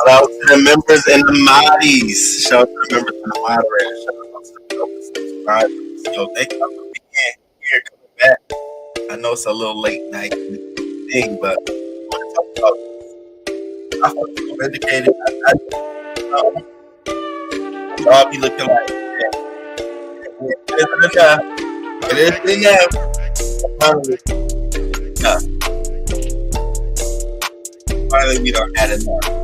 Shout out to the members and the moddies. Shout out to the members and the moderators. Shout out to the subscribers. Yo, thank y'all for being here, coming back. I know it's a little late night thing, but I want to talk about. I feel so vindicated. Y'all be looking like, it isn't enough. It isn't enough. Finally, it's enough. Finally, we don't had enough.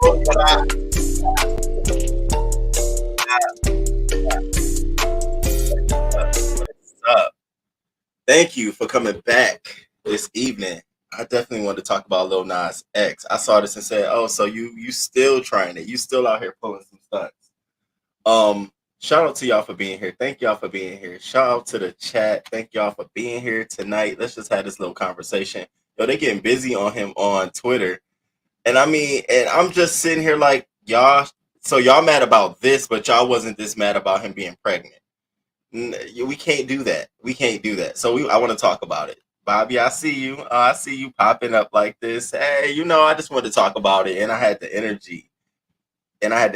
What's up? Thank you for coming back this evening. I definitely want to talk about Lil Nas X. I saw this and said, "Oh, so you still trying it? You still out here pulling some stunts?" Shout out to y'all for being here. Thank y'all for being here. Shout out to the chat. Thank y'all for being here tonight. Let's just have this little conversation. Yo, they getting busy on him on Twitter. And I mean, and I'm just sitting here like, y'all, so y'all mad about this, but y'all wasn't this mad about him being pregnant. We can't do that. We can't do that. So I want to talk about it. Bobby, I see you. I see you popping up like this. Hey, I just wanted to talk about it, and I had the energy. And I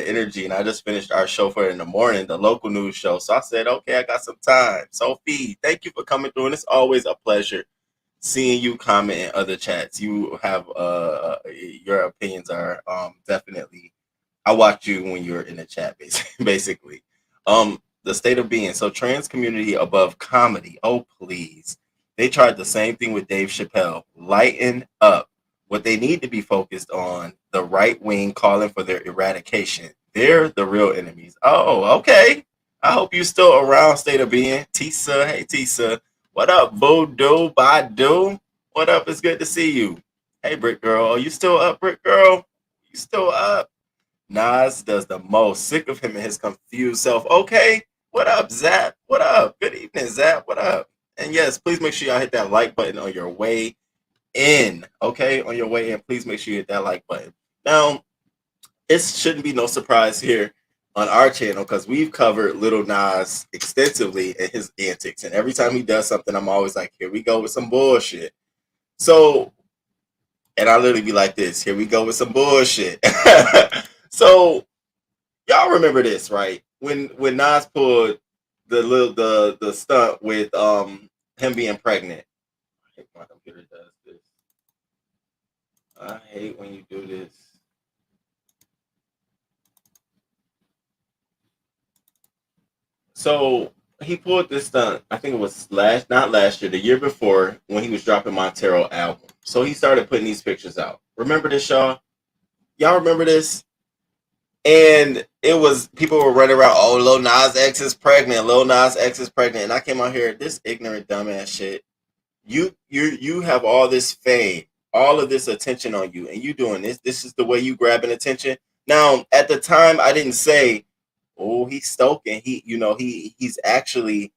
just finished our show for in the morning, the local news show. So I said, okay, I got some time. Sophie, thank you for coming through, and it's always a pleasure seeing you comment in other chats. You have your opinions are definitely. I watch you when you're in the chat, basically. The state of being. So trans community above comedy. Oh please, they tried the same thing with Dave Chappelle. Lighten up. What they need to be focused on, the right wing calling for their eradication. They're the real enemies. Oh, okay. I hope you still around, state of being. Tisa, hey Tisa. What up, Voodoo Badu? What up? It's good to see you. Hey, Brick Girl. Are you still up, Brick Girl? You still up? Nas does the most. Sick of him and his confused self. Okay. What up, Zap? What up? Good evening, Zap. What up? And yes, please make sure y'all hit that like button on your way in. Okay? On your way in, please make sure you hit that like button. Now, it shouldn't be no surprise here on our channel because we've covered Lil Nas extensively and his antics. And every time he does something, I'm always like, here we go with some bullshit. So, and I literally be like this, here we go with some bullshit. So, y'all remember this, right? When Nas pulled the stunt with him being pregnant. I hate my computer does this. I hate when you do this. So he pulled this stunt, I think it was not last year, the year before, when he was dropping Montero album. So he started putting these pictures out. Remember this, y'all? Y'all remember this? And it was, people were running around, oh, Lil Nas X is pregnant. Lil Nas X is pregnant. And I came out here, this ignorant, dumbass shit. You have all this fame, all of this attention on you, and you doing this. This is the way you grabbing attention. Now, at the time, I didn't say, oh, he's stoking. He's actually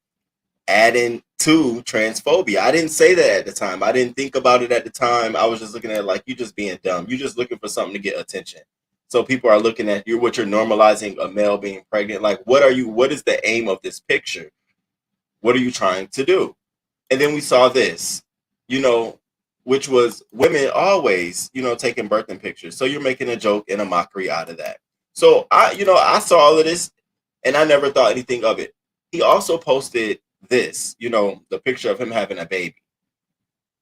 adding to transphobia. I didn't say that at the time. I didn't think about it at the time. I was just looking at it like, you just being dumb. You're just looking for something to get attention. So people are looking at you, what you're normalizing a male being pregnant. Like, what is the aim of this picture? What are you trying to do? And then we saw this, which was women always, taking birthing pictures. So you're making a joke and a mockery out of that. So I saw all of this and I never thought anything of it. He also posted this, the picture of him having a baby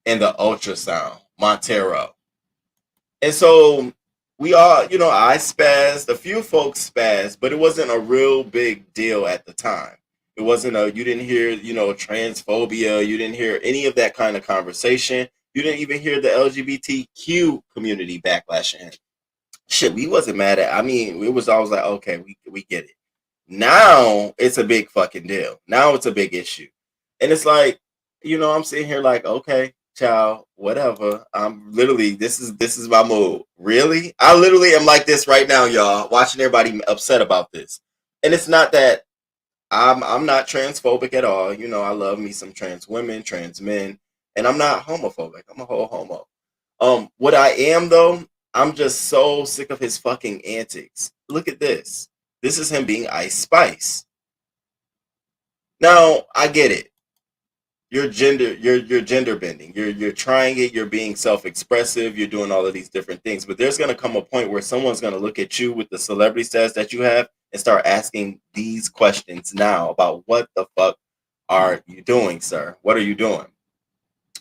and the ultrasound, Montero. And so we all, I spazzed, a few folks spazzed, but it wasn't a real big deal at the time. It wasn't you didn't hear, transphobia. You didn't hear any of that kind of conversation. You didn't even hear the LGBTQ community backlashing. Shit, we wasn't mad at, it was always like, okay, we get it. Now it's a big fucking deal. Now it's a big issue. And it's like, I'm sitting here like, okay, child, whatever. I'm literally, this is my mood. Really? I literally am like this right now, y'all, watching everybody upset about this. And it's not that I'm not transphobic at all. I love me some trans women, trans men, and I'm not homophobic. I'm a whole homo. What I am though, I'm just so sick of his fucking antics. Look at this. This is him being Ice Spice. Now, I get it. You're gender bending. You're trying it, you're being self-expressive, you're doing all of these different things. But there's gonna come a point where someone's gonna look at you with the celebrity status that you have and start asking these questions now about what the fuck are you doing, sir? What are you doing?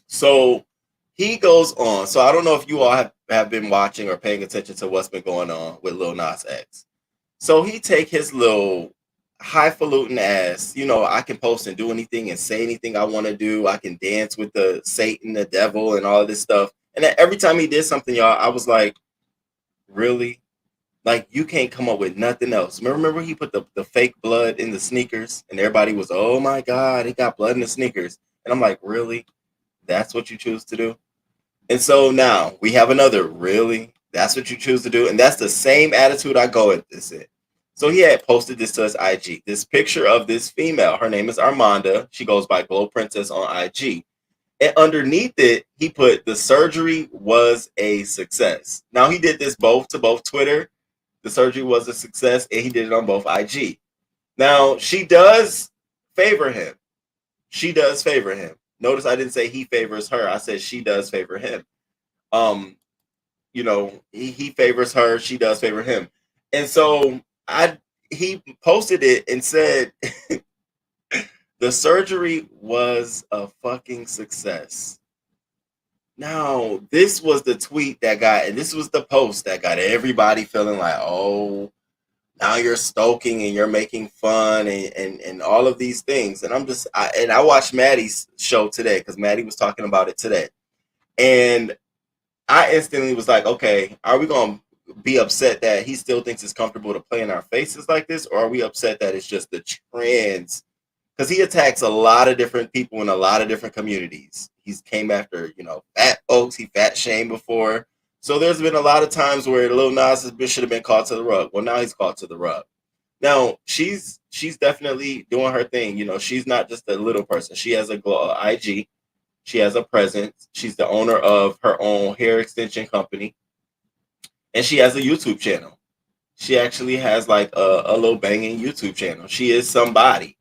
So he goes on. So I don't know if you all have been watching or paying attention to what's been going on with Lil Nas X. So he take his little highfalutin ass, I can post and do anything and say anything I want to do. I can dance with the Satan, the devil, and all of this stuff. And then every time he did something, y'all, I was like, really? Like, you can't come up with nothing else. Remember he put the fake blood in the sneakers and everybody was, oh my God, it got blood in the sneakers. And I'm like, really? That's what you choose to do? And so now we have another, really? That's what you choose to do? And that's the same attitude I go at this in. So he had posted this to his IG. This picture of this female. Her name is Armanda. She goes by Glow Princess on IG. And underneath it, he put the surgery was a success. Now he did this both Twitter. The surgery was a success, and he did it on both IG. Now she does favor him. She does favor him. Notice I didn't say he favors her. I said she does favor him. He favors her. She does favor him. And so he posted it and said the surgery was a fucking success. Now, this was the tweet and this was the post that got everybody feeling like, oh, now you're stoking and you're making fun and all of these things. And I watched Maddie's show today because Maddie was talking about it today. And I instantly was like, okay, are we going to be upset that he still thinks it's comfortable to play in our faces like this? Or are we upset that it's just the trends? Because he attacks a lot of different people in a lot of different communities. He's came after, fat folks. He fat shamed before. So there's been a lot of times where Lil Nas should have been called to the rug. Well, now he's called to the rug. Now, she's definitely doing her thing. She's not just a little person. She has a IG. She has a presence. She's the owner of her own hair extension company. And she has a YouTube channel. She actually has like a little banging YouTube channel. She is somebody.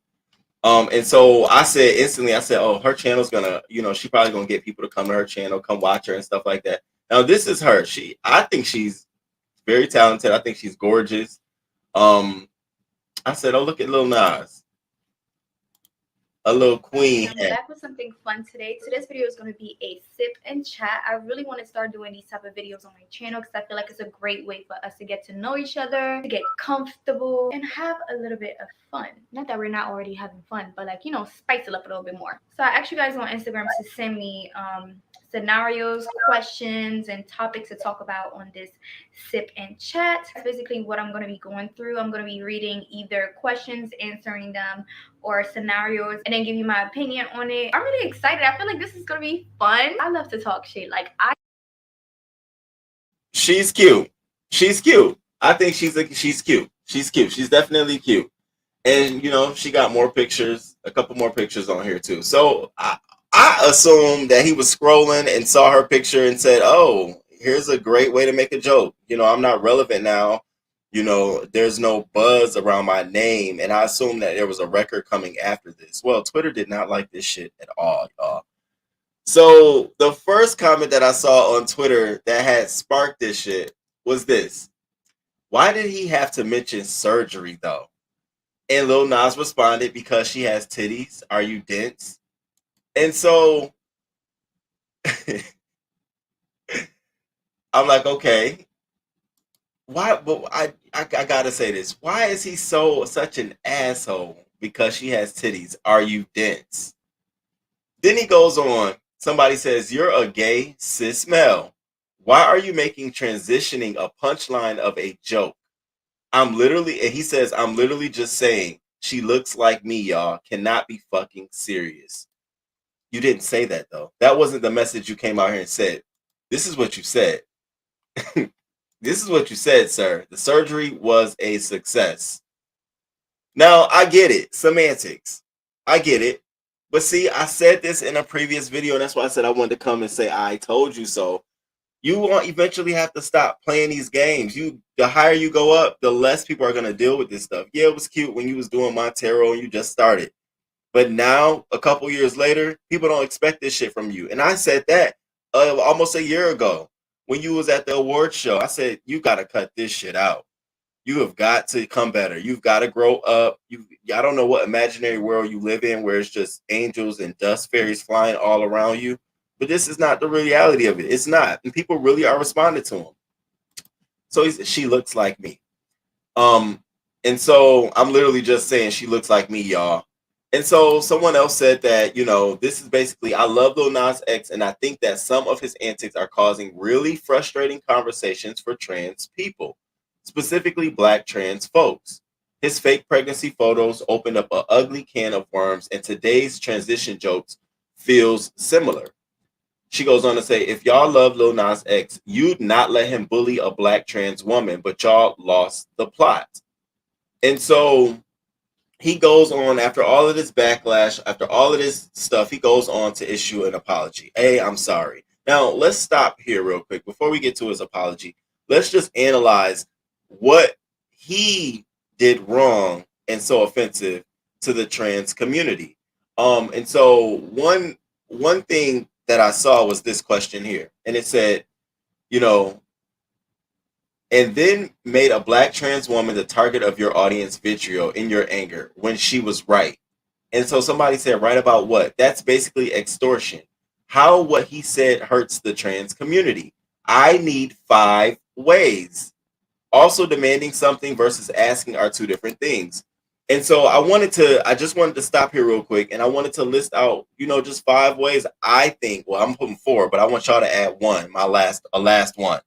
And so I said instantly, oh, her channel's gonna, she probably gonna get people to come to her channel, come watch her and stuff like that. Now this is her. I think she's very talented. I think she's gorgeous. I said, oh, look at Lil Nas. A little queen. I'm back with something fun today. Today's video is going to be a sip and chat. I really want to start doing these type of videos on my channel because I feel like it's a great way for us to get to know each other, to get comfortable, and have a little bit of fun. Not that we're not already having fun, but like, spice it up a little bit more. So I asked you guys on Instagram to send me scenarios, questions, and topics to talk about on this sip and chat. That's basically what I'm going to be going through. I'm going to be reading either questions, answering them, or scenarios, and then give you my opinion on it. I'm really excited. I feel like this is going to be fun. I love to talk shit. She's cute. She's cute. I think she's cute. She's cute. She's definitely cute. And, she got a couple more pictures on here too. So I assumed that he was scrolling and saw her picture and said, oh, here's a great way to make a joke. I'm not relevant now. There's no buzz around my name. And I assumed that there was a record coming after this. Well, Twitter did not like this shit at all, y'all. So the first comment that I saw on Twitter that had sparked this shit was this. Why did he have to mention surgery, though? And Lil Nas responded, because she has titties. Are you dense? And so I'm like, okay. Why? But I gotta say this. Why is he such an asshole? Because she has titties. Are you dense? Then he goes on. Somebody says, you're a gay cis male. Why are you making transitioning a punchline of a joke? And he says, I'm literally just saying She looks like me, y'all. Cannot be fucking serious. You didn't say that though. That wasn't the message you came out here and said. This is what you said. This is what you said, sir. The surgery was a success. Now, I get it. Semantics. I get it. But see, I said this in a previous video, and that's why I said I wanted to come and say, I told you so. You won't eventually have to stop playing these games. The higher you go up, the less people are going to deal with this stuff. Yeah, it was cute when you was doing Montero and you just started. But now, a couple years later, people don't expect this shit from you. And I said that almost a year ago when you was at the awards show. I said, you got to cut this shit out. You have got to come better. You've got to grow up. I don't know what imaginary world you live in where it's just angels and dust fairies flying all around you. But this is not the reality of it. It's not. And people really are responding to him. So she looks like me. And so I'm literally just saying she looks like me, y'all. And so someone else said that, this is basically, I love Lil Nas X, and I think that some of his antics are causing really frustrating conversations for trans people, specifically Black trans folks. His fake pregnancy photos opened up an ugly can of worms, and today's transition jokes feels similar. She goes on to say, if y'all love Lil Nas X, you'd not let him bully a Black trans woman, but y'all lost the plot. And so he goes on, after all of this backlash, after all of this stuff, he goes on to issue an apology. Hey, I'm sorry. Now, let's stop here real quick. Before we get to his apology, let's just analyze what he did wrong and so offensive to the trans community. And so one thing that I saw was this question here. And it said, and then made a Black trans woman the target of your audience vitriol in your anger when she was right. And so somebody said, right about what? That's basically extortion. How what he said hurts the trans community. I need 5 ways. Also, demanding something versus asking are 2 different things. And so I just wanted to stop here real quick, and I wanted to list out, just 5 ways I think, well, I'm putting 4, but I want y'all to add one, a last one.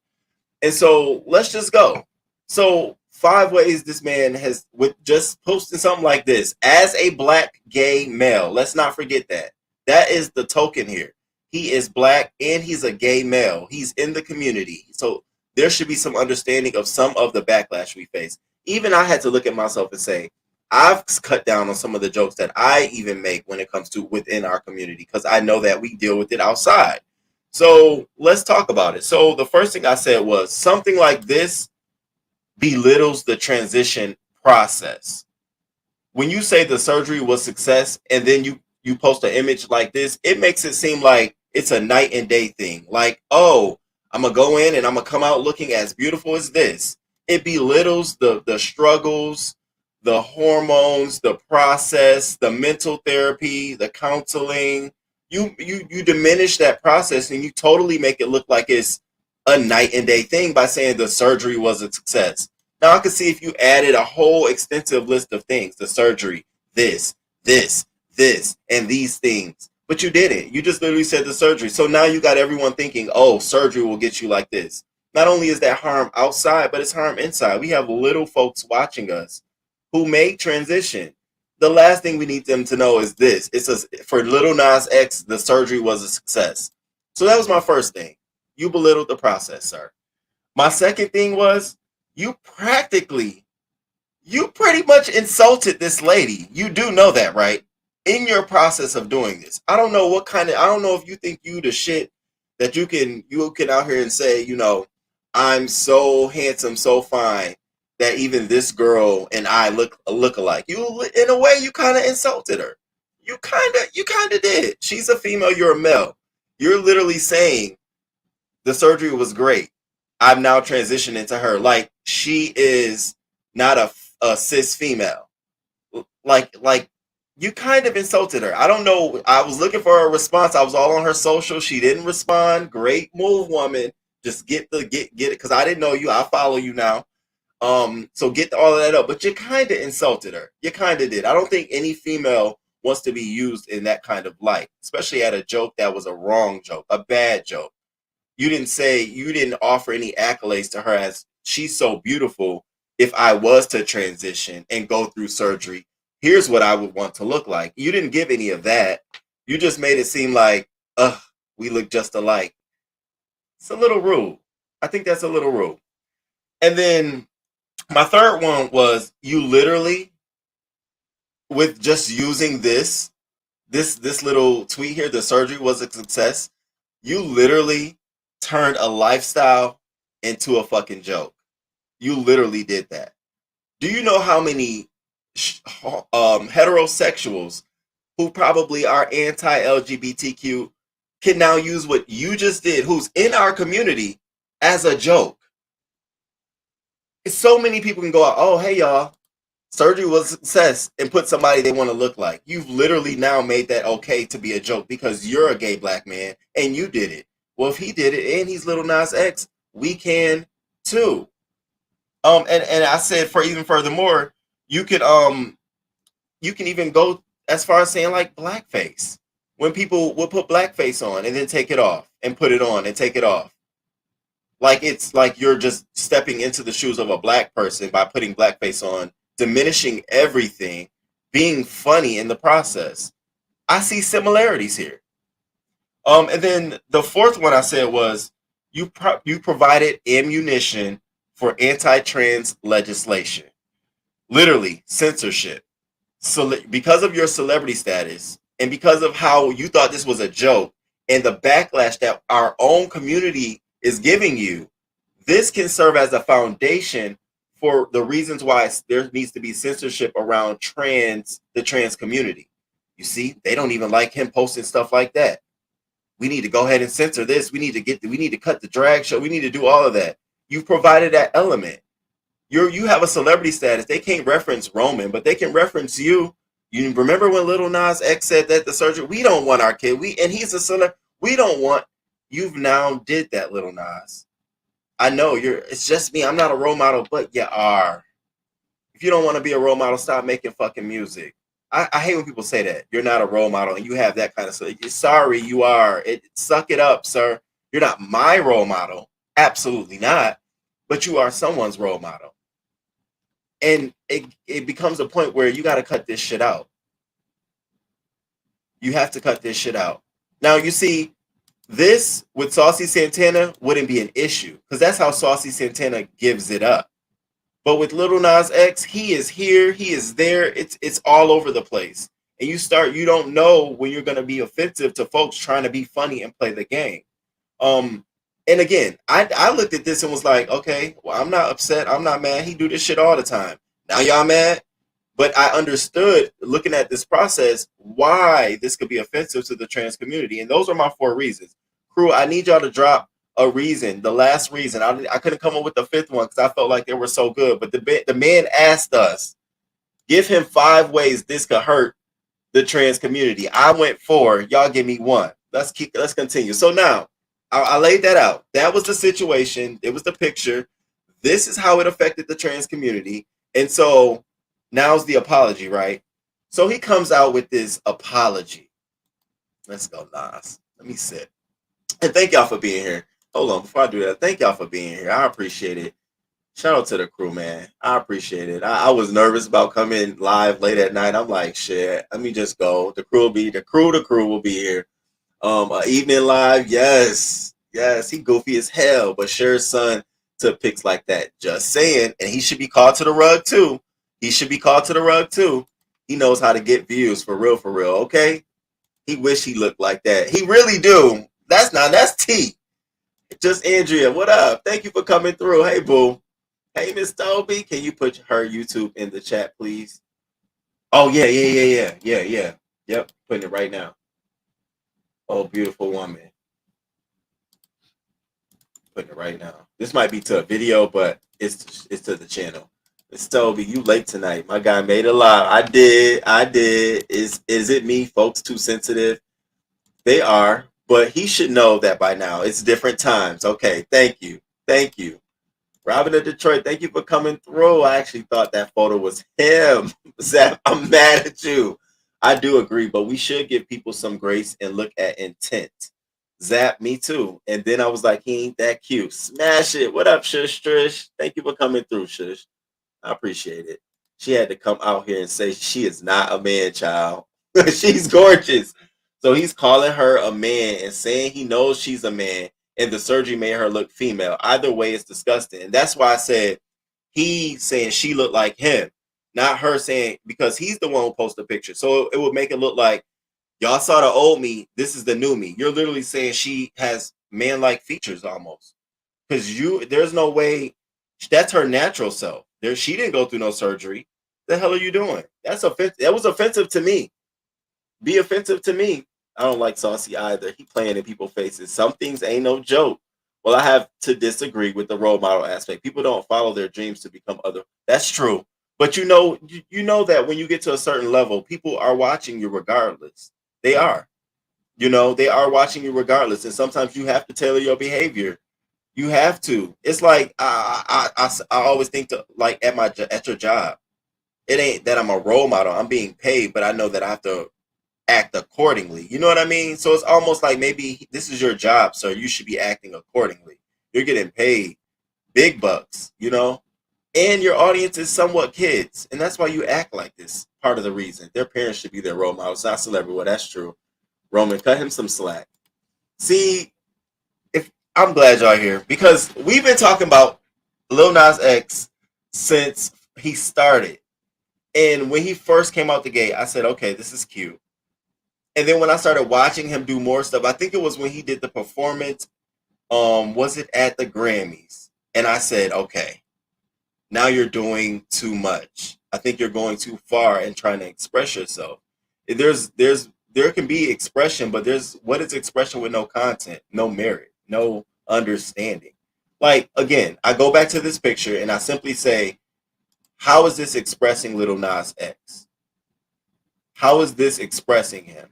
And so let's just go. So 5 ways this man has, with just posting something like this, as a Black gay male. Let's not forget that. That is the token here. He is Black and he's a gay male. He's in the community. So there should be some understanding of some of the backlash we face. Even I had to look at myself and say, I've cut down on some of the jokes that I even make when it comes to within our community, because I know that we deal with it outside. So let's talk about it. So the first thing I said was something like this belittles the transition process. When you say the surgery was success and then you post an image like this, it makes it seem like it's a night and day thing. Like, oh, I'm going to go in and I'm going to come out looking as beautiful as this. It belittles the struggles, the hormones, the process, the mental therapy, the counseling. You diminish that process and you totally make it look like it's a night and day thing by saying the surgery was a success. Now I can see if you added a whole extensive list of things, the surgery, this, and these things, but you didn't. You just literally said the surgery. So now you got everyone thinking, oh, surgery will get you like this. Not only is that harm outside, but it's harm inside. We have little folks watching us who make transition. The last thing we need them to know is this. For Lil Nas X, the surgery was a success. So that was my first thing. You belittled the process, sir. My second thing was you pretty much insulted this lady. You do know that, right? In your process of doing this. I don't know if you think you the shit that you can out here and say, I'm so handsome, so fine, that even this girl and I look alike. You, in a way, you kind of insulted her. You kind of did. She's a female. You're a male. You're literally saying the surgery was great. I've now transitioned into her. Like she is not a cis female. Like you kind of insulted her. I don't know. I was looking for a response. I was all on her social. She didn't respond. Great move, woman. Just get it, because I didn't know you. I follow you now. So get all of that up, but you kind of insulted her. You kind of did. I don't think any female wants to be used in that kind of light, especially at a joke that was a wrong joke, a bad joke. You didn't offer any accolades to her as she's so beautiful. If I was to transition and go through surgery, Here's what I would want to look like. You didn't give any of that. You just made it seem like, we look just alike. It's a little rude. I think that's a little rude. And then my third one was, you literally, with just using this little tweet here, the surgery was a success. You literally turned a lifestyle into a fucking joke. You literally did that. Do you know how many heterosexuals who probably are anti-LGBTQ can now use what you just did, who's in our community, as a joke? So many people can go out, oh, hey, y'all, surgery was a success, and put somebody they want to look like. You've literally now made that okay to be a joke because you're a gay black man and you did it. Well, if he did it and he's Lil Nas X, we can too. And I said, for even furthermore, you can even go as far as saying like blackface. When people will put blackface on and then take it off and put it on and take it off. Like it's like you're just stepping into the shoes of a black person by putting blackface on, diminishing everything, being funny in the process. I see similarities here. And then the fourth one I said was, you provided ammunition for anti-trans legislation, literally censorship. So because of your celebrity status and because of how you thought this was a joke and the backlash that our own community is giving you, this can serve as a foundation for the reasons why there needs to be censorship around the trans community. You see, they don't even like him posting stuff like that. We need to go ahead and censor this. We need to cut the drag show. We need to do all of that. You've provided that element. You have a celebrity status. They can't reference Roman, but they can reference you. You remember when Lil Nas X said that the surgery, we don't want our kid. And he's a celebrity. We don't want. You've now did that, Lil Nas. I know it's just me. I'm not a role model, but you are. If you don't want to be a role model, stop making fucking music. I hate when people say that. You're not a role model and you have that kind of stuff. Sorry, you are. Suck it up, sir. You're not my role model. Absolutely not. But you are someone's role model. And it becomes a point where you got to cut this shit out. You have to cut this shit out. Now, you see, this with Saucy Santana wouldn't be an issue because that's how Saucy Santana gives it up. But with Lil Nas X, he is here, he is there. It's all over the place. And you don't know when you're going to be offensive to folks trying to be funny and play the game. And again, I looked at this and was like, okay, well, I'm not upset. I'm not mad. He do this shit all the time. Now y'all mad? But I understood, looking at this process, why this could be offensive to the trans community. And those are my 4 reasons. Crew, I need y'all to drop a reason, the last reason. I couldn't come up with the 5th one because I felt like they were so good. But the man asked us, give him 5 ways this could hurt the trans community. I went 4. Y'all give me 1. Let's continue. So now, I laid that out. That was the situation. It was the picture. This is how it affected the trans community. And so now's the apology, right? So he comes out with this apology. Let's go, Nas. Let me sit. And thank y'all for being here. Hold on, before I do that, thank y'all for being here. I appreciate it. Shout out to the crew, man. I appreciate it. I was nervous about coming live late at night. I'm like, shit, let me just go. The crew will be here. Evening live, yes, he goofy as hell, but Cher's son took pics like that. Just saying, and he should be called to the rug too. He knows how to get views for real, okay? He wish he looked like that. He really do. That's T. Just Andrea, what up? Thank you for coming through. Hey, boo. Hey, Miss Toby, can you put her YouTube in the chat, please? Oh, yeah. Yep, putting it right now. Oh, beautiful woman. Putting it right now. This might be to a video, but it's to the channel. Miss Toby, you late tonight. My guy made a lot. I did. Is it me? Folks too sensitive? They are, but he should know that by now. It's different times. Okay, thank you. Robin of Detroit, thank you for coming through. I actually thought that photo was him. Zap, I'm mad at you. I do agree, but we should give people some grace and look at intent. Zap, me too. And then I was like, he ain't that cute. Smash it. What up, Shush Trish? Thank you for coming through, Shush. I appreciate it. she had to come out here and say she is not a man child. She's gorgeous. So he's calling her a man and saying he knows she's a man and the surgery made her look female. Either way, it's disgusting. And that's why I said he saying she looked like him, not her saying, because he's the one who posted the picture. So it would make it look like y'all saw the old me. This is the new me. You're literally saying she has man-like features almost. Because there's no way that's her natural self. She didn't go through no surgery. The hell are you doing? That's offensive. That was offensive to me. Be offensive to me. I don't like Saucy either. He playing in people's faces. Some things ain't no joke. Well, I have to disagree with the role model aspect. People don't follow their dreams to become other. That's true. But you know that when you get to a certain level, people are watching you regardless. They are. They are watching you regardless. And sometimes you have to tailor your behavior. You have to. It's like I always think like at your job. It ain't that I'm a role model. I'm being paid, but I know that I have to act accordingly. You know what I mean? So it's almost like maybe this is your job, sir. You should be acting accordingly. You're getting paid big bucks, and your audience is somewhat kids. And that's why you act like this. Part of the reason. Their parents should be their role models, not celebrity. Well, that's true. Roman, cut him some slack. See, I'm glad y'all here because we've been talking about Lil Nas X since he started. And when he first came out the gate, I said, okay, this is cute. And then when I started watching him do more stuff, I think it was when he did the performance, was it at the Grammys? And I said, okay, now you're doing too much. I think you're going too far and trying to express yourself. There can be expression, but what is expression with no content, no merit, no understanding? Like, again, I go back to this picture and I simply say, how is this expressing Lil Nas X? How is this expressing him?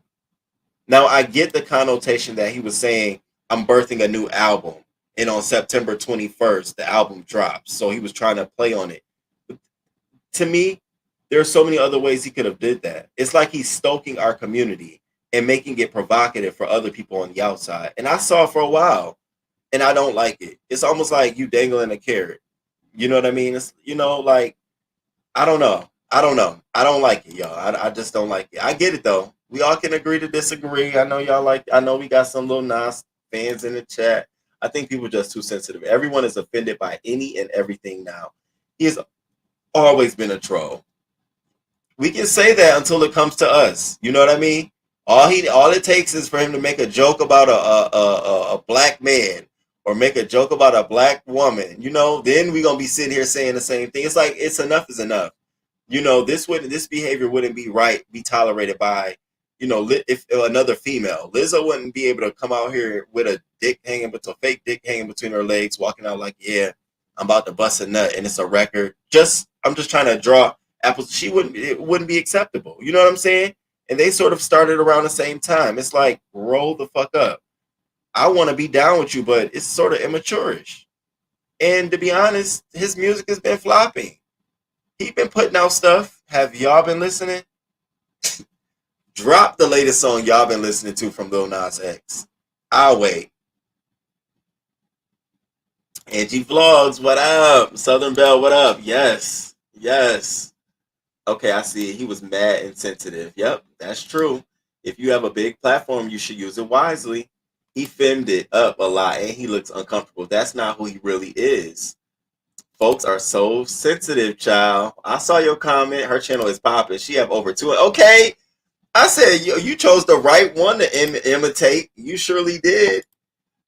Now, I get the connotation that he was saying, I'm birthing a new album. And on September 21st, the album drops. So he was trying to play on it. But to me, there are so many other ways he could have did that. It's like he's stoking our community and making it provocative for other people on the outside. And I saw it for a while, and I don't like it. It's almost like you dangling a carrot. You know what I mean? It's, like, I don't know. I don't like it, y'all. I just don't like it. I get it, though. We all can agree to disagree. I know we got some Lil Nas fans in the chat. I think people are just too sensitive. Everyone is offended by any and everything now. He has always been a troll. We can say that until it comes to us. You know what I mean? All it takes is for him to make a joke about a black man or make a joke about a black woman. Then we're gonna be sitting here saying the same thing. It's like enough is enough. This behavior wouldn't be tolerated by, if another female. Lizzo wouldn't be able to come out here with a fake dick hanging between her legs, walking out like, yeah, I'm about to bust a nut and it's a record. I'm just trying to draw apples. It wouldn't be acceptable. You know what I'm saying? And they sort of started around the same time. It's like, roll the fuck up. I want to be down with you, but it's sort of immature-ish. And to be honest, his music has been flopping. He's been putting out stuff. Have y'all been listening? Drop the latest song y'all been listening to from Lil Nas X. I'll wait. Angie Vlogs, what up? Southern Belle, what up? Yes. Okay, I see it. He was mad and sensitive. Yep, that's true. If you have a big platform, you should use it wisely. He femmed it up a lot and he looks uncomfortable. That's not who he really is. Folks are so sensitive, child. I saw your comment. Her channel is popping. She have over 200. Okay. I said, you chose the right one to imitate. You surely did.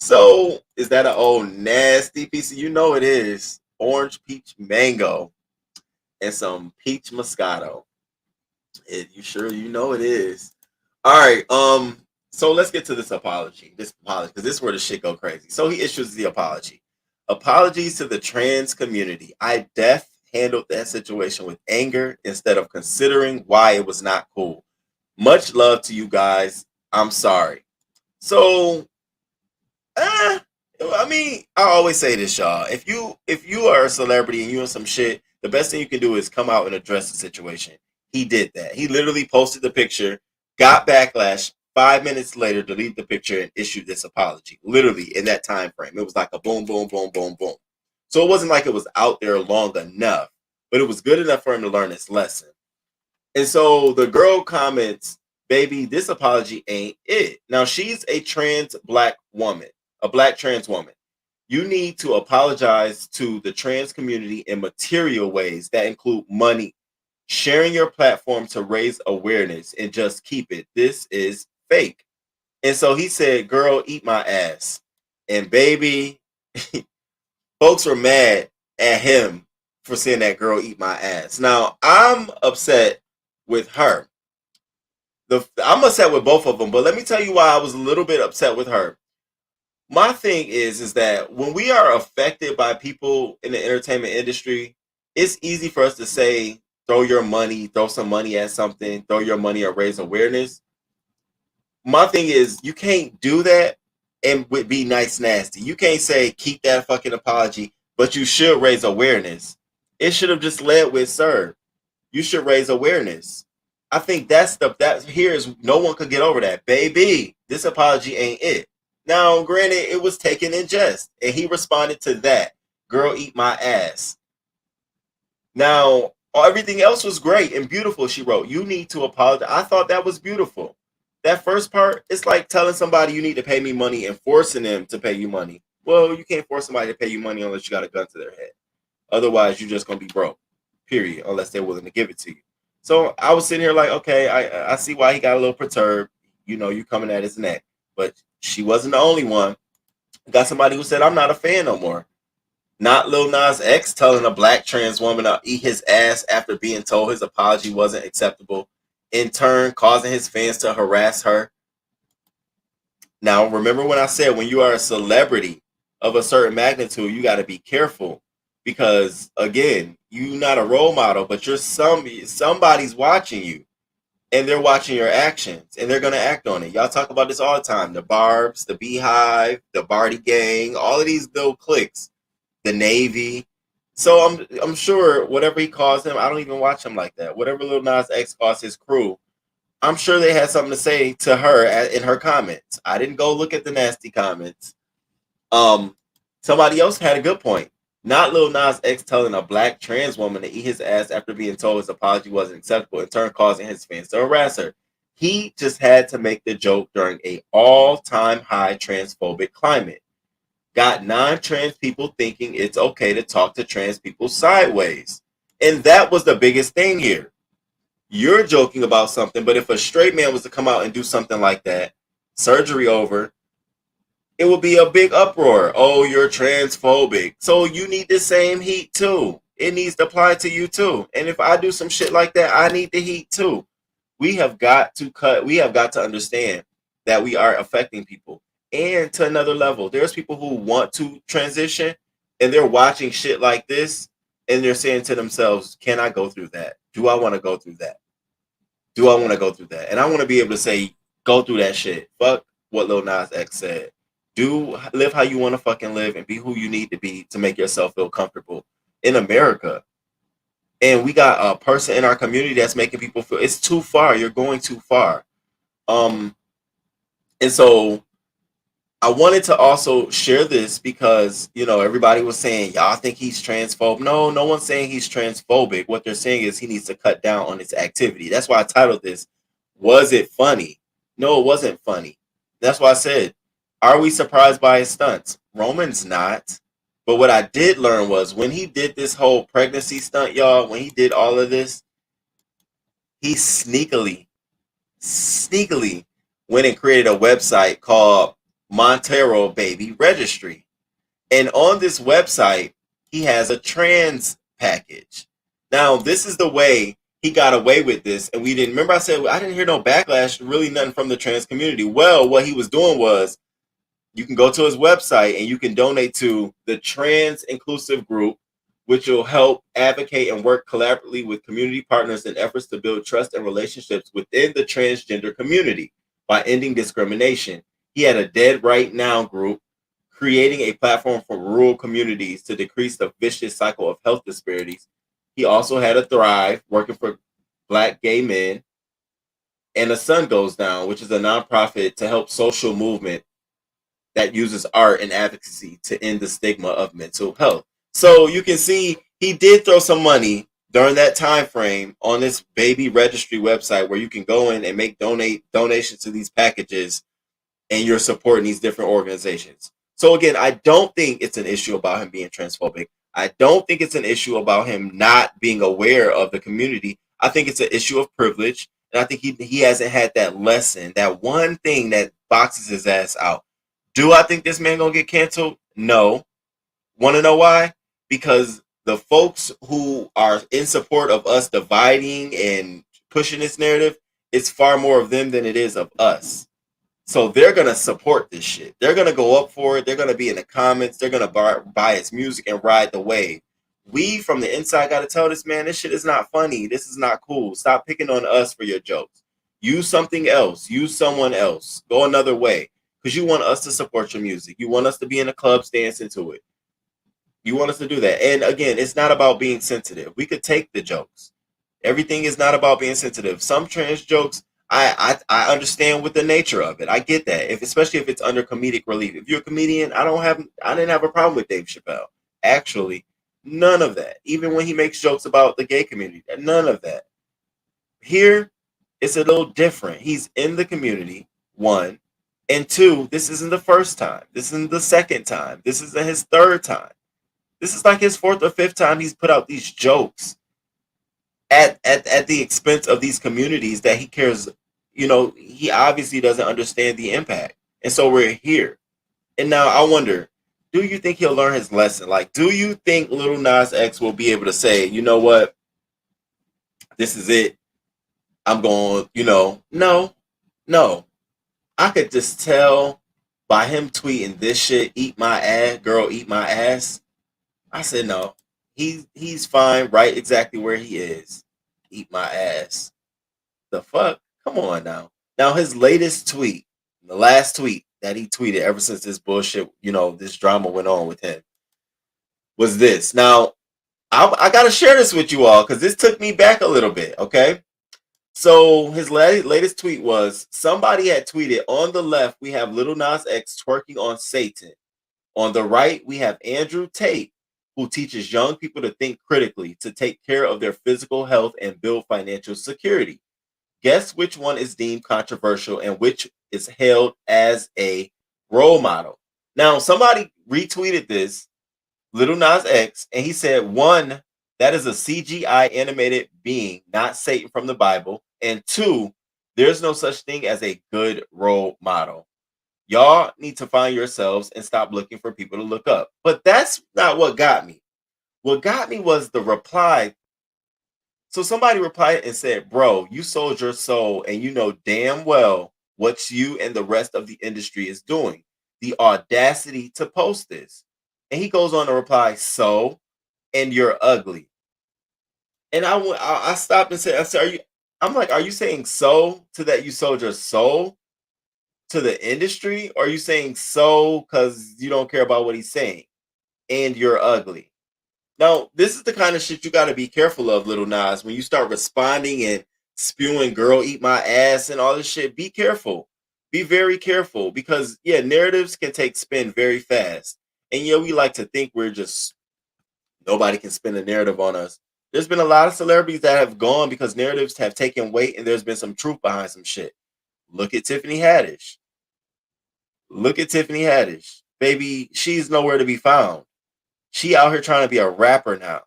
So, is that an old nasty piece? You know it is. Orange peach mango and some peach moscato. You know it is. All right. So let's get to this apology. Because this is where the shit go crazy. So he issues the apology. Apologies to the trans community. I handled that situation with anger instead of considering why it was not cool. Much love to you guys. I'm sorry. So, I always say this, y'all. If you are a celebrity and you in some shit, the best thing you can do is come out and address the situation. He did that. He literally posted the picture, got backlash. 5 minutes later, deleted the picture and issued this apology. Literally in that time frame, it was like a boom, boom, boom, boom, boom. So it wasn't like it was out there long enough. but it was good enough for him to learn his lesson. And so the girl comments, baby, this apology ain't it. Now she's a trans black woman, a black trans woman. You need to apologize to the trans community in material ways that include money, sharing your platform to raise awareness, and just keep it. This is fake. And so he said, girl, eat my ass. And baby, folks were mad at him for saying that girl eat my ass. Now, I'm upset with her. I'm upset with both of them, but let me tell you why I was a little bit upset with her. My thing is that when we are affected by people in the entertainment industry, it's easy for us to say, throw some money at something, throw your money or raise awareness. My thing is, you can't do that and be nice nasty. You can't say keep that fucking apology, but you should raise awareness. It should have just led with, sir, you should raise awareness. I think that here is no one could get over that. Baby, this apology ain't it. Now, granted, it was taken in jest, and he responded to that. Girl, eat my ass. Now, everything else was great and beautiful, she wrote. You need to apologize. I thought that was beautiful. That first part, it's like telling somebody you need to pay me money and forcing them to pay you money. Well, you can't force somebody to pay you money unless you got a gun to their head. Otherwise, you're just going to be broke, period, unless they're willing to give it to you. So I was sitting here like, okay, I see why he got a little perturbed. You know, you coming at his neck. But she wasn't the only one. Got somebody who said, I'm not a fan no more. Not Lil Nas X telling a black trans woman to eat his ass after being told his apology wasn't acceptable, in turn causing his fans to harass her. Now, remember when I said when you are a celebrity of a certain magnitude, you got to be careful because, again, you're not a role model, but you're somebody's watching you and they're watching your actions and they're going to act on it. Y'all talk about this all the time. The Barbs, the Beehive, the Barty Gang, all of these little cliques, the Navy. So I'm sure whatever he calls them, I don't even watch him like that. Whatever Lil Nas X calls his crew, I'm sure they had something to say to her in her comments. I didn't go look at the nasty comments. Somebody else had a good point. Not Lil Nas X telling a black trans woman to eat his ass after being told his apology wasn't acceptable, in turn causing his fans to harass her. He just had to make the joke during a all-time high transphobic climate. Got non-trans people thinking it's okay to talk to trans people sideways. And that was the biggest thing here. You're joking about something, but if a straight man was to come out and do something like that, surgery over, it would be a big uproar. Oh, you're transphobic. So you need the same heat too. It needs to apply to you too. And if I do some shit like that, I need the heat too. We have got to understand that we are affecting people. And to another level, there's people who want to transition and they're watching shit like this and they're saying to themselves, can I go through that? Do I want to go through that? Do I want to go through that? And I want to be able to say, go through that shit. Fuck what Lil Nas X said. Live how you want to fucking live and be who you need to be to make yourself feel comfortable in America. And we got a person in our community that's making people feel it's too far. You're going too far. And so I wanted to also share this because, you know, everybody was saying, y'all think he's transphobic. No one's saying he's transphobic. What they're saying is he needs to cut down on his activity. That's why I titled this, Was It Funny? No, it wasn't funny. That's why I said, are we surprised by his stunts? Roman's not. But what I did learn was when he did this whole pregnancy stunt, y'all, when he did all of this, he sneakily went and created a website called Montero Baby Registry. And on this website, he has a trans package. Now, this is the way he got away with this. And we didn't remember I said I didn't hear no backlash, really nothing from the trans community. Well, what he was doing was you can go to his website and you can donate to the Trans Inclusive Group, which will help advocate and work collaboratively with community partners in efforts to build trust and relationships within the transgender community by ending discrimination. He had a Dead Right Now group, creating a platform for rural communities to decrease the vicious cycle of health disparities. He also had a Thrive, working for Black gay men, and The Sun Goes Down, which is a nonprofit to help social movement that uses art and advocacy to end the stigma of mental health. So you can see he did throw some money during that time frame on this baby registry website where you can go in and make donations to these packages, and you're supporting these different organizations. So again, I don't think it's an issue about him being transphobic. I don't think it's an issue about him not being aware of the community. I think it's an issue of privilege. And I think he hasn't had that lesson, that one thing that boxes his ass out. Do I think this man gonna get canceled? No. Want to know why? Because the folks who are in support of us dividing and pushing this narrative, it's far more of them than it is of us. So they're gonna support this shit. They're gonna go up for it. They're gonna be in the comments. They're gonna buy his music and ride the wave. We from the inside gotta tell this man, this shit is not funny. This is not cool. Stop picking on us for your jokes. Use something else. Use someone else. Go another way. Because you want us to support your music. You want us to be in the clubs dancing to it. You want us to do that. And again, it's not about being sensitive. We could take the jokes. Everything is not about being sensitive. Some trans jokes, I understand with the nature of it. I get that. Especially if it's under comedic relief. If you're a comedian, I didn't have a problem with Dave Chappelle. Actually, none of that. Even when he makes jokes about the gay community, none of that. Here, it's a little different. He's in the community, one. And two, this isn't the first time. This isn't the second time. This isn't his third time. This is like his fourth or fifth time he's put out these jokes at the expense of these communities that he cares. He obviously doesn't understand the impact. And so we're here. And now I wonder, do you think he'll learn his lesson? Like, do you think Lil Nas X will be able to say, you know what? This is it. I'm going, no. I could just tell by him tweeting this shit, eat my ass, girl, eat my ass. I said no. He's fine right exactly where he is. Eat my ass. The fuck? Come on now. Now his latest tweet, the last tweet that he tweeted ever since this bullshit, this drama went on with him, was this. Now, I gotta share this with you all because this took me back a little bit, okay? So his latest tweet was, somebody had tweeted, on the left, we have Lil Nas X twerking on Satan. On the right, we have Andrew Tate, who teaches young people to think critically, to take care of their physical health and build financial security. Guess which one is deemed controversial and which is hailed as a role model. Now, somebody retweeted this, Lil Nas X, and he said, one, that is a CGI animated being, not Satan from the Bible. And two, there's no such thing as a good role model. Y'all need to find yourselves and stop looking for people to look up. But that's not what got me. What got me was the reply. So somebody replied and said, bro, you sold your soul and you know damn well what you and the rest of the industry is doing. The audacity to post this. And he goes on to reply, so, and you're ugly. And I stopped and said, are you saying so to that you sold your soul to the industry? Or are you saying so because you don't care about what he's saying and you're ugly? Now, this is the kind of shit you got to be careful of, Lil Nas. When you start responding and spewing girl eat my ass and all this shit, be careful. Be very careful because, yeah, narratives can take spin very fast. And yeah, we like to think we're just, nobody can spin a narrative on us. There's been a lot of celebrities that have gone because narratives have taken weight and there's been some truth behind some shit. Look at Tiffany Haddish. Baby, she's nowhere to be found. She out here trying to be a rapper now.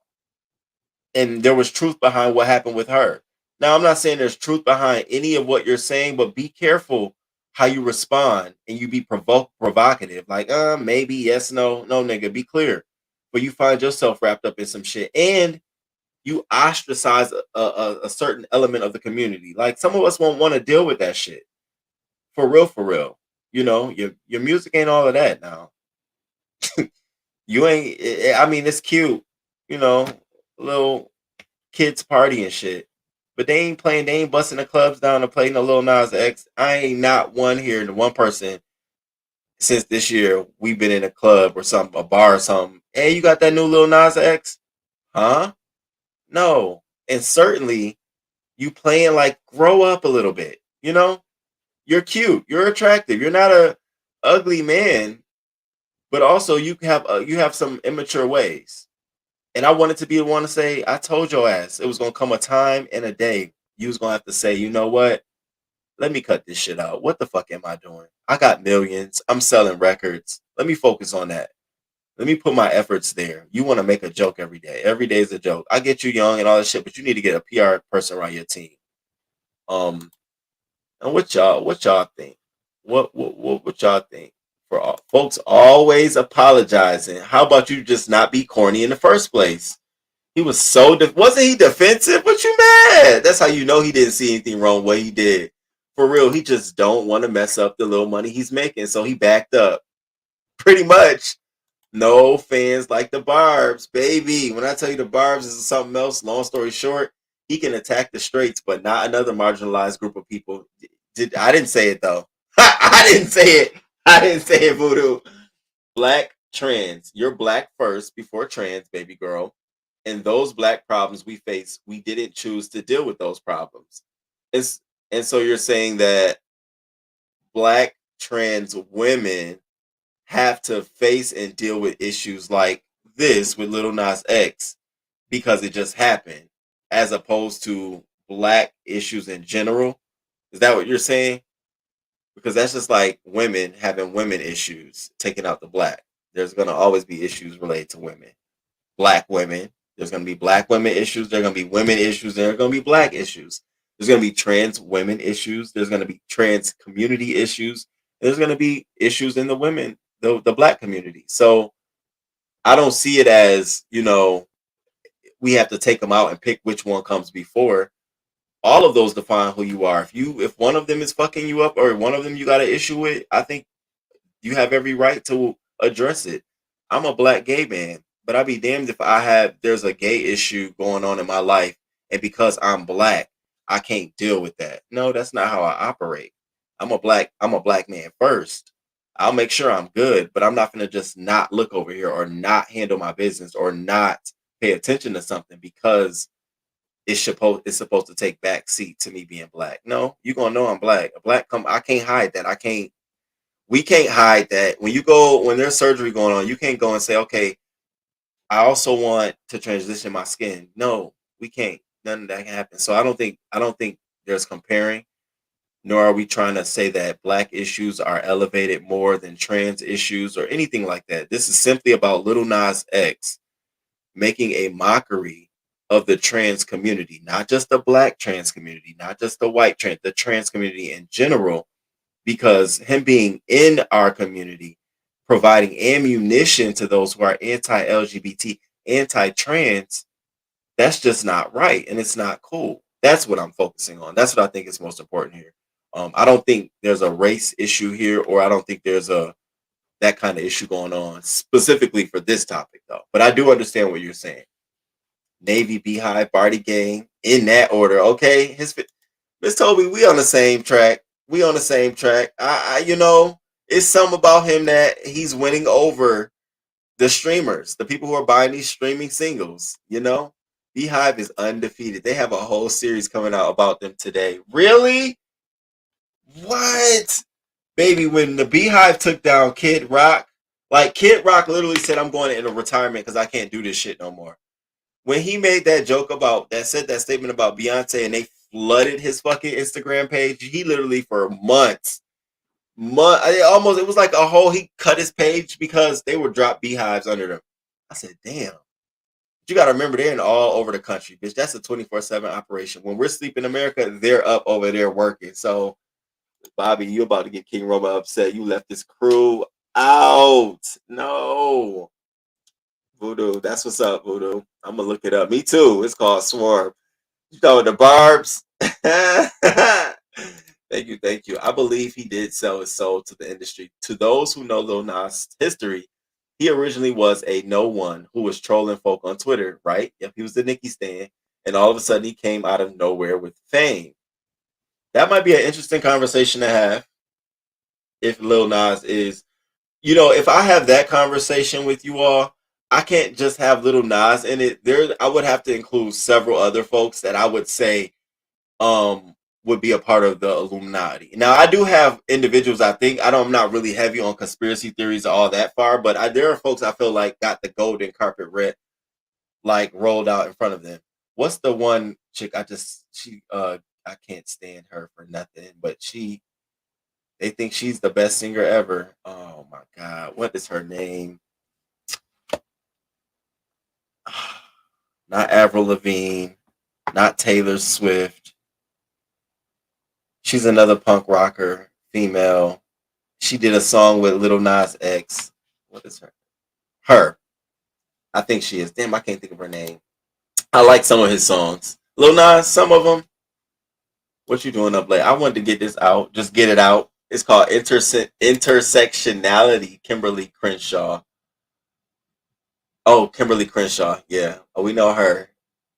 And there was truth behind what happened with her. Now, I'm not saying there's truth behind any of what you're saying, but be careful how you respond and you be provocative. Like, maybe, yes, no, nigga, be clear. But you find yourself wrapped up in some shit and you ostracize a certain element of the community. Like, some of us won't want to deal with that shit. For real. Your music ain't all of that now. You ain't, I mean, it's cute, little kids party and shit. But they ain't busting the clubs down to play no Lil Nas X. I ain't not one here, the one person since this year we've been in a club or something, a bar or something. Hey, you got that new Lil Nas X? Huh? No. And certainly you playing like grow up a little bit, You're cute, you're attractive, you're not a ugly man, but also you have some immature ways. And I wanted to be the one to say, I told your ass it was gonna come a time and a day you was gonna have to say, you know what? Let me cut this shit out. What the fuck am I doing? I got millions. I'm selling records. Let me focus on that. Let me put my efforts there. You want to make a joke every day. Every day is a joke. I get you young and all that shit, but you need to get a PR person around your team. Um, and what y'all think? What y'all think? For all, folks always apologizing. How about you just not be corny in the first place? He was so wasn't he defensive? What you mad? That's how you know he didn't see anything wrong what he did. For real, he just don't want to mess up the little money he's making, so he backed up. Pretty much. No fans like the Barbs, baby. When I tell you the Barbs is something else, long story short, he can attack the straights, but not another marginalized group of people. I didn't say it though. I didn't say it. I didn't say it, Voodoo. Black trans. You're black first before trans, baby girl. And those black problems we face, we didn't choose to deal with those problems. It's, and so you're saying that black trans women have to face and deal with issues like this with Lil Nas X because it just happened, as opposed to black issues in general. Is that what you're saying? Because that's just like women having women issues, taking out the black. There's going to always be issues related to women. Black women. There's going to be black women issues. There are going to be women issues. There are going to be black issues. There's going to be trans women issues. There's going to be trans community issues. There's going to be issues in the women, the black community. So I don't see it as, we have to take them out and pick which one comes before. All of those define who you are. If one of them is fucking you up or one of them you got an issue with, I think you have every right to address it. I'm a black gay man, but I'd be damned if there's a gay issue going on in my life, and because I'm black, I can't deal with that. No, that's not how I operate. I'm a black man first. I'll make sure I'm good, but I'm not gonna just not look over here or not handle my business or not pay attention to something because it's supposed to take back seat to me being black. No, you gonna know I'm black. I can't hide that. We can't hide that. When there's surgery going on, you can't go and say, okay, I also want to transition my skin. No, we can't. None of that can happen. So I don't think there's comparing, nor are we trying to say that black issues are elevated more than trans issues or anything like that. This is simply about Lil Nas X making a mockery of the trans community, not just the black trans community, not just the trans community in general, because him being in our community, providing ammunition to those who are anti-LGBT, anti-trans, that's just not right, and it's not cool. That's what I'm focusing on. That's what I think is most important here. I don't think there's a race issue here, or I don't think there's that kind of issue going on specifically for this topic, though. But I do understand what you're saying. Navy, Beehive, Barty Gang, in that order. Okay, Miss Toby, we on the same track. We on the same track. It's something about him that he's winning over the streamers, the people who are buying these streaming singles. Beehive is undefeated. They have a whole series coming out about them today. Really? What? Baby, when the Beehive took down Kid Rock, like Kid Rock literally said, I'm going into retirement because I can't do this shit no more. When he made that joke said that statement about Beyonce and they flooded his fucking Instagram page, he literally for months, it was like he cut his page because they would drop beehives under them. I said, damn. But you got to remember, they're in all over the country, bitch. That's a 24/7 operation. When we're asleep in America, they're up over there working. So, Bobby, you about to get King Roma upset. You left this crew out. No. Voodoo, that's what's up, Voodoo. I'm gonna look it up. Me too. It's called Swarm. You know the Barbs. Thank you. I believe he did sell his soul to the industry. To those who know Lil Nas' history, he originally was a no one who was trolling folk on Twitter, right? Yep, he was the Nicki stan, and all of a sudden he came out of nowhere with fame. That might be an interesting conversation to have if Lil Nas is, if I have that conversation with you all, I can't just have Lil Nas in it. I would have to include several other folks that I would say would be a part of the Illuminati. Now, I do have individuals. I'm not really heavy on conspiracy theories all that far, but there are folks I feel like got the golden carpet like rolled out in front of them. What's the one chick I can't stand her for nothing, but they think she's the best singer ever. Oh my god, what is her name? Not Avril Lavigne, not Taylor Swift. She's another punk rocker, female. She did a song with Lil Nas X. What is her? Her. I think she is. Damn, I can't think of her name. I like some of his songs. Lil Nas, some of them. What you doing up late? I wanted to get this out. Just get it out. It's called Intersectionality, Kimberly Crenshaw. Oh, Kimberly Crenshaw. Yeah. Oh, we know her.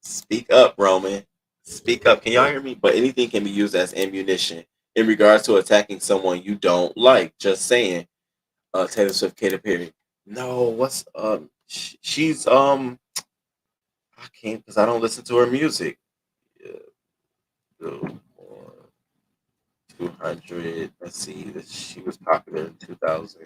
Speak up, Roman. Speak up. Can y'all hear me? But anything can be used as ammunition in regards to attacking someone you don't like. Just saying. Taylor Swift, Katy Perry. No, what's she's I can't because I don't listen to her music. Yeah, Billboard 200. Let's see. She was popular in 2000.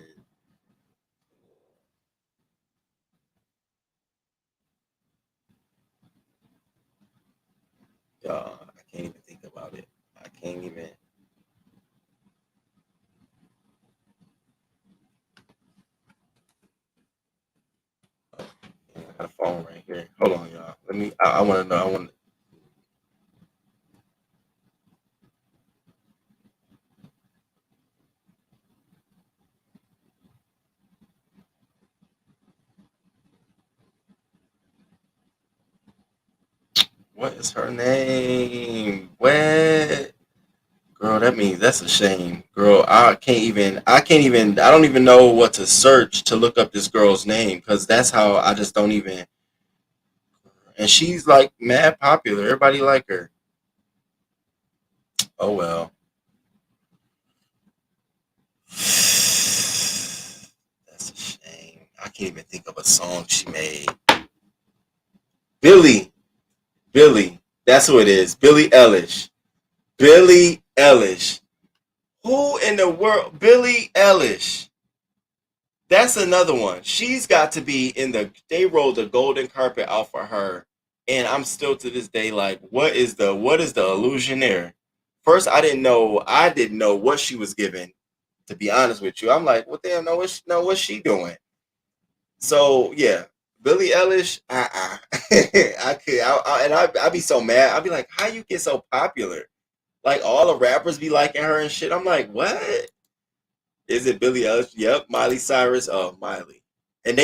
I can't even think about it. I can't even. I got a phone right here. Hold on, y'all. Let me. I want to know. I want. What is her name? What? Girl, that means that's a shame. Girl, I can't even. I can't even. I don't even know what to search to look up this girl's name because that's how I just don't even. And she's like mad popular. Everybody like her. Oh well. That's a shame. I can't even think of a song she made. Billy. Billy. That's who it is. Billie Eilish. Billie Eilish. Who in the world? Billie Eilish. That's another one. She's got to be in the. They rolled the golden carpet out for her, and I'm still to this day like, what is the illusion there? First, I didn't know what she was given. To be honest with you, I'm like, what the hell? What's she doing? So yeah, Billie Eilish. I'd be so mad. I'd be like, how you get so popular? Like all the rappers be liking her and shit. I'm like, what? Is it Billie Eilish? Yep, Miley Cyrus. Oh, Miley. And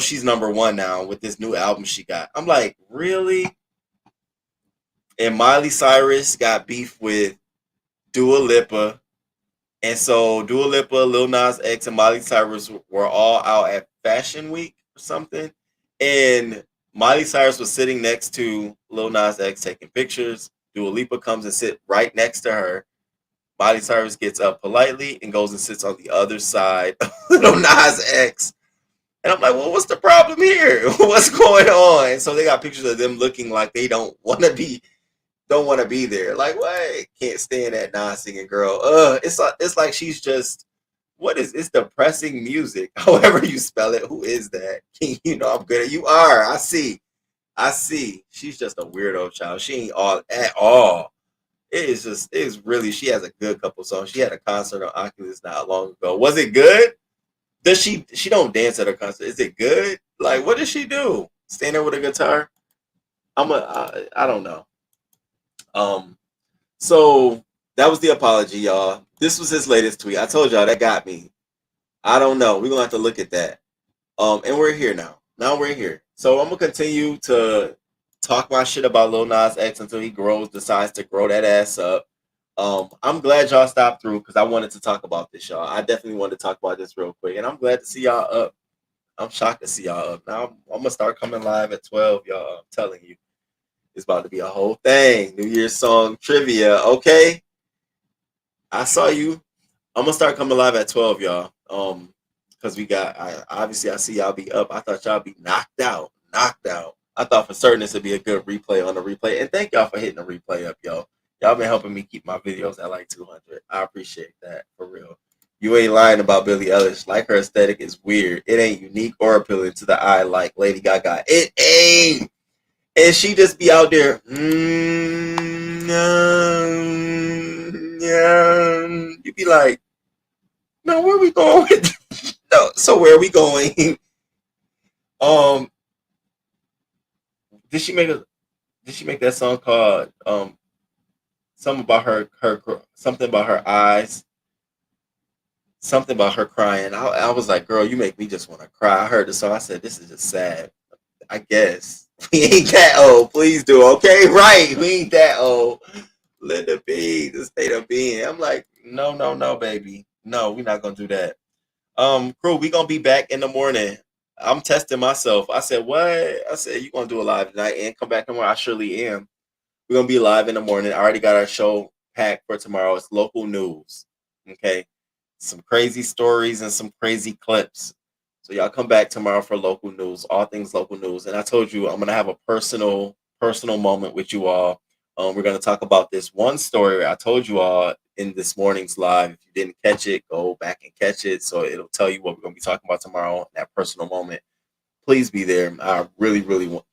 she's number one now with this new album she got. I'm like, really? And Miley Cyrus got beef with Dua Lipa. And so Dua Lipa, Lil Nas X, and Miley Cyrus were all out at Fashion Week or something. And Miley Cyrus was sitting next to Lil Nas X taking pictures. Dua Lipa comes and sit right next to her. Miley Cyrus gets up politely and goes and sits on the other side of Lil Nas X. And I'm like, well, what's the problem here? What's going on? And so they got pictures of them looking like they don't want to be there. Like, what? Can't stand that non-singing girl. It's like she's just it's depressing music. However you spell it. Who is that? I'm good at you are. I see. I see. She's just a weirdo child. She ain't all at all. It is really, she has a good couple songs. She had a concert on Oculus not long ago. Was it good? Does she don't dance at her concert? Is it good? Like, what does she do? Stand there with a guitar? I don't know. Um, so that was the apology, y'all. This was his latest tweet. I told y'all that got me. I don't know. We're gonna have to look at that. And we're here now. Now we're here. So I'm gonna continue to talk my shit about Lil Nas X until he decides to grow that ass up. I'm glad y'all stopped through because I wanted to talk about this, y'all. I definitely wanted to talk about this real quick, and I'm glad to see y'all up. I'm shocked to see y'all up. Now I'm gonna start coming live at 12, y'all. I'm telling you, it's about to be a whole thing. New Year's song trivia, okay? I saw you. I'm gonna start coming live at 12, y'all. Because obviously I see y'all be up. I thought y'all be knocked out, knocked out. I thought for certain this would be a good replay on the replay. And thank y'all for hitting the replay up, yo. Y'all been helping me keep my videos at like 200. I appreciate that for real. You ain't lying about Billie Eilish. Like, her aesthetic is weird. It ain't unique or appealing to the eye like Lady Gaga. It ain't. and she just be out there. You be like, no, where are we going with? No, so where are we going? um, did she make a? Did she make that song called something about something about her eyes, something about her crying? I was like, girl, you make me just want to cry. I heard the song. I said, this is just sad. I guess we ain't that old. Please do, okay? Right, we ain't that old. Let it be the state of being. I'm like, no, no, no, baby, no, we're not gonna do that. Crew, we gonna be back in the morning. I'm testing myself. I said, what? I said, you gonna do a live tonight and come back tomorrow? I surely am. We're gonna be live in the morning. I already got our show packed for tomorrow. It's local news. Okay. Some crazy stories and some crazy clips. So y'all come back tomorrow for local news, all things local news. And I told you I'm gonna have a personal moment with you all. We're gonna talk about this one story I told you all in this morning's live. If you didn't catch it, go back and catch it. So it'll tell you what we're gonna be talking about tomorrow. That personal moment. Please be there. I really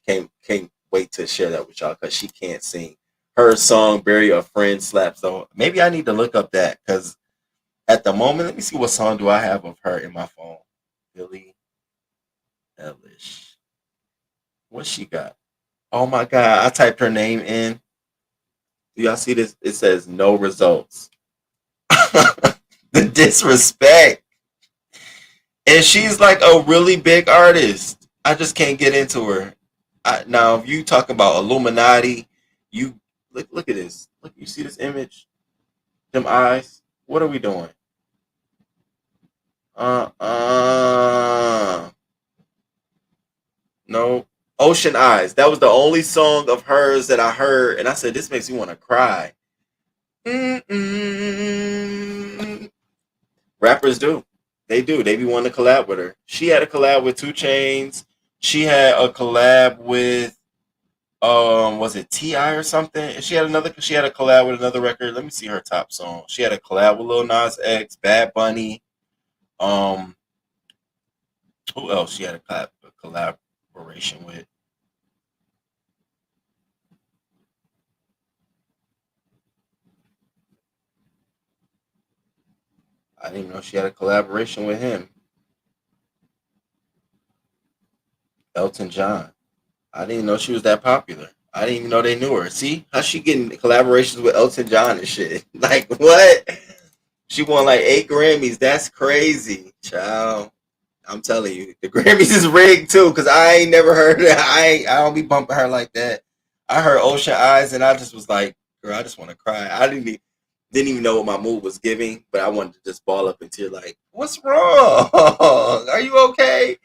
can't wait to share that with y'all because she can't sing. Her song "Bury a Friend" slaps. So maybe I need to look up that because at the moment, let me see what song do I have of her in my phone. Billie Eilish. What she got? Oh my God! I typed her name in. Do y'all see this? It says no results. The disrespect. And she's like a really big artist. I just can't get into her. Now, if you talk about Illuminati, you look at this. Look, you see this image? Them eyes. What are we doing? Uh uh. No. Ocean Eyes. That was the only song of hers that I heard, and I said, "This makes me want to cry." Mm-mm. Rappers do. They do. They be wanting to collab with her. She had a collab with Two Chains. She had a collab with was it Ti or something? She had a collab with another record. Let me see her top song. She had a collab with Lil Nas X, Bad Bunny. Um who else she had a collaboration with? I didn't even know she had a collaboration with him. Elton John. I didn't even know she was that popular. I didn't even know they knew her. See how she getting collaborations with Elton John and shit. Like what? She won like 8 Grammys. That's crazy, child. I'm telling you, the Grammys is rigged too. Cause I ain't never heard that. I don't be bumping her like that. I heard Ocean Eyes and I just was like, girl, I just want to cry. Didn't even know what my mood was giving, but I wanted to just ball up in tears. Like, what's wrong? Are you okay?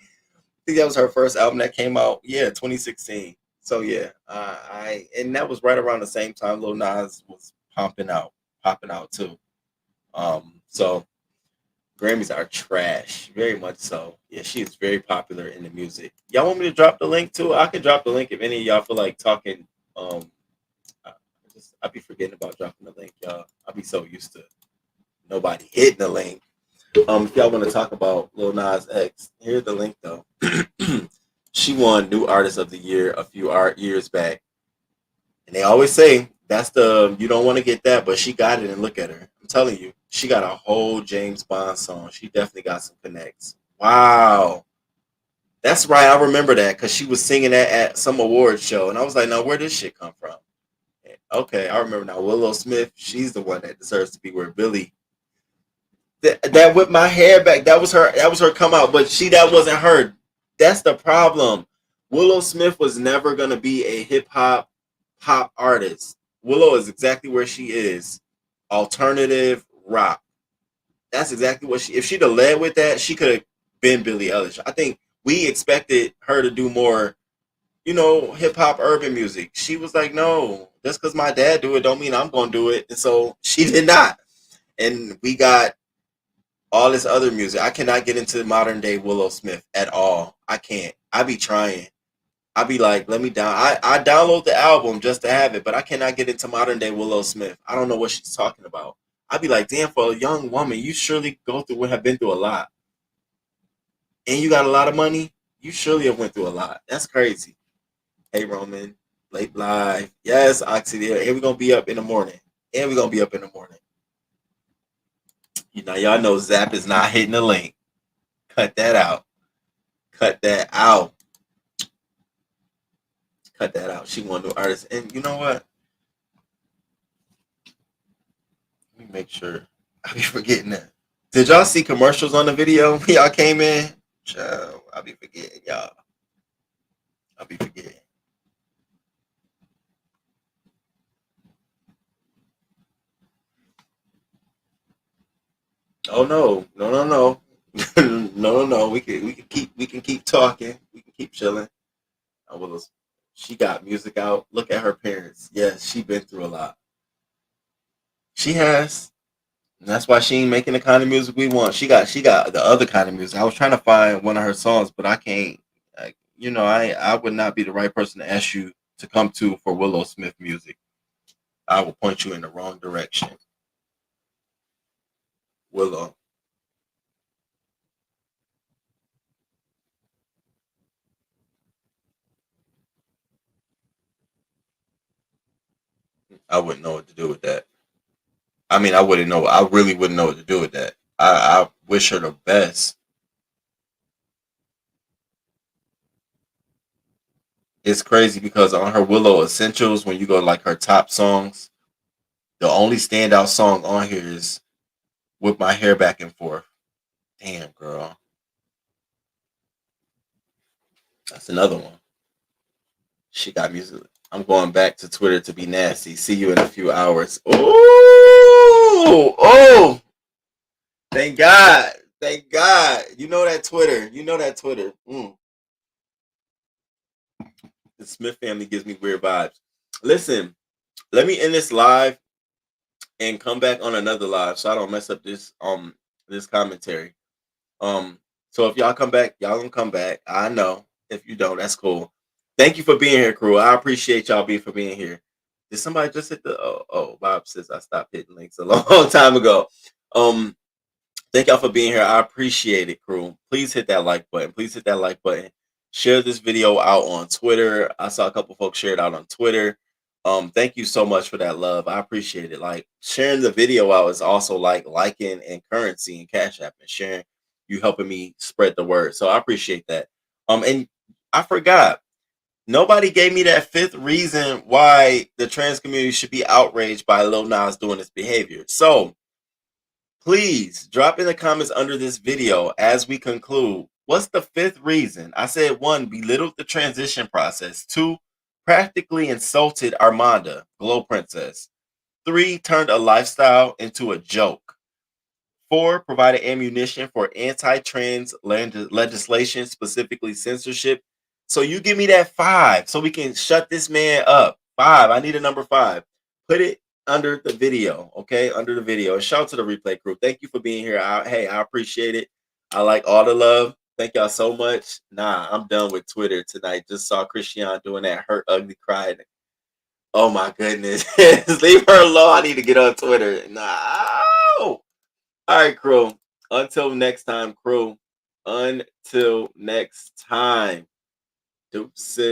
Think that was her first album that came out. Yeah, 2016. So yeah, I and that was right around the same time Lil Nas was popping out too. So Grammys are trash, very much so. Yeah, she is very popular in the music. Y'all want me to drop the link too? I can drop the link if any of y'all feel like talking. I be forgetting about dropping the link, y'all. I be so used to nobody hitting the link. If y'all want to talk about Lil Nas X, here's the link though. She won New Artist of the Year a few years back, and they always say that's the you don't want to get that, but she got it. And look at her. I'm telling you, she got a whole James Bond song. She definitely got some connects. Wow, that's right. I remember that because she was singing that at some award show, and I was like, "No, where did this shit come from?" Okay, I remember now. Willow Smith, she's the one that deserves to be where Billy that whipped my hair back. That was her. That was her come out. But that wasn't her. That's the problem. Willow Smith was never gonna be a hip hop pop artist. Willow is exactly where she is. Alternative rock. That's exactly what she. If she'd have led with that, she could have been Billie Eilish. I think we expected her to do more, hip hop urban music. She was like, no, just because my dad do it don't mean I'm gonna do it. And so she did not. And we got all this other music. I cannot get into modern day Willow Smith at all. I can't. I be trying. I be like, let me down. I download the album just to have it, but I cannot get into modern day Willow Smith. I don't know what she's talking about. I'd be like, damn, for a young woman, you surely have been through a lot. And you got a lot of money, you surely have went through a lot. That's crazy. Hey Roman. Late live. Yes, Oxy. And we're gonna be up in the morning. And we're gonna be up in the morning. You know, y'all know Zap is not hitting the link. Cut that out. Cut that out. Cut that out. She want new artist. And you know what? Let me make sure. I be forgetting that. Did y'all see commercials on the video when y'all came in? Child, I'll be forgetting y'all. I'll be forgetting. Oh no, no, no, no, no, no, no. We can keep talking. We can keep chilling. She got music out. Look at her parents. Yes, she been through a lot. She has. And that's why she ain't making the kind of music we want. She got the other kind of music. I was trying to find one of her songs, but I can't. I would not be the right person to ask you to come to for Willow Smith music. I will point you in the wrong direction. Willow. I wouldn't know what to do with that. I mean, I wouldn't know. I really wouldn't know what to do with that. I wish her the best. It's crazy because on her Willow Essentials, when you go like her top songs, the only standout song on here is "Whip My Hair Back and Forth." Damn, girl, that's another one. She got music. I'm going back to Twitter to be nasty. See you in a few hours. Oh, thank God. Thank God. You know that Twitter. You know that Twitter. The Smith family gives me weird vibes. Listen, let me end this live and come back on another live so I don't mess up this commentary. So if y'all come back, y'all gonna come back. I know. If you don't, that's cool. Thank you for being here, crew. I appreciate y'all for being here. Did somebody just hit the Bob says I stopped hitting links a long time ago. Um Thank y'all for being here. I appreciate it, crew. Please hit that like button. Please hit that like button. Share this video out on Twitter. I saw a couple folks share it out on Twitter. Thank you so much for that love. I appreciate it. Like sharing the video out is also like liking and currency and cash app and sharing. You helping me spread the word. So I appreciate that. And I forgot. Nobody gave me that fifth reason why the trans community should be outraged by Lil Nas doing this behavior. So please drop in the comments under this video as we conclude. What's the fifth reason? I said one, belittled the transition process. Two, practically insulted Armanda, Glow Princess. Three, turned a lifestyle into a joke. Four, provided ammunition for anti-trans legislation, specifically censorship. So you give me that five so we can shut this man up. Five. I need a number five. Put it under the video, okay? Under the video. And shout out to the replay crew. Thank you for being here. I appreciate it. I like all the love. Thank y'all so much. Nah, I'm done with Twitter tonight. Just saw Christian doing that hurt, ugly cry. Oh my goodness. Leave her alone. I need to get on Twitter. No. All right, crew. Until next time, crew. Until next time. Deuces.